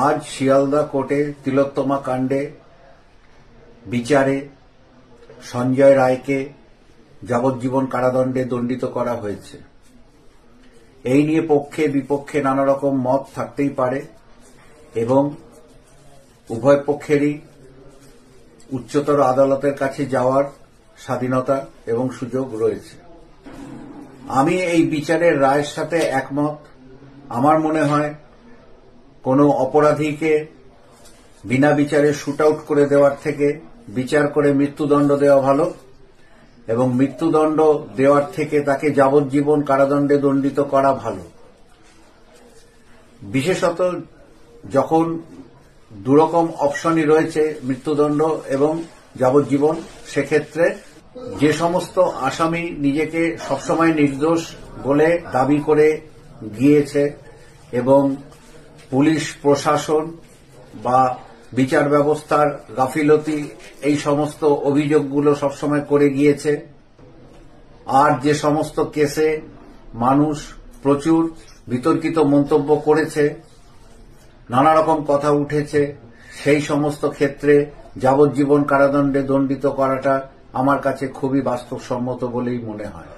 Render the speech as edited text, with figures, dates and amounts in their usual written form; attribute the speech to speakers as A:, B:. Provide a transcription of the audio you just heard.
A: আজ শিয়ালদা কোর্টে তিলোত্তমা কাণ্ডে বিচারে সঞ্জয় রায়কে যাবজ্জীবন কারাদণ্ডে দণ্ডিত করা হয়েছে। এই নিয়ে পক্ষে বিপক্ষে নানা রকম মত থাকতেই পারে এবং উভয় পক্ষেরই উচ্চতর আদালতের কাছে যাওয়ার স্বাধীনতা এবং সুযোগ রয়েছে। আমি এই বিচারের রায়ের সাথে একমত। আমার মনে হয় কোনো অপরাধীকে বিনা বিচারে শুট আউট করে দেওয়ার থেকে বিচার করে মৃত্যুদণ্ড দেওয়া ভালো এবং মৃত্যুদণ্ড দেওয়ার থেকে তাকে যাবজ্জীবন কারাদণ্ডে দণ্ডিত করা ভালো। বিশেষত যখন দুরকম অপশনই রয়েছে, মৃত্যুদণ্ড এবং যাবজ্জীবন, সেক্ষেত্রে যে সমস্ত আসামি নিজেকে সবসময় নির্দোষ বলে দাবি করে গিয়েছে এবং পুলিশ প্রশাসন বা বিচার ব্যবস্থার গাফিলতি এই সমস্ত অভিযোগগুলো সবসময় করে গিয়েছে, আর যে সমস্ত কেসে মানুষ প্রচুর বিতর্কিত মন্তব্য করেছে, নানা রকম কথা উঠেছে, সেই সমস্ত ক্ষেত্রে যাবজ্জীবন কারাদণ্ডে দণ্ডিত করাটা আমার কাছে খুবই বাস্তবসম্মত বলেই মনে হয়।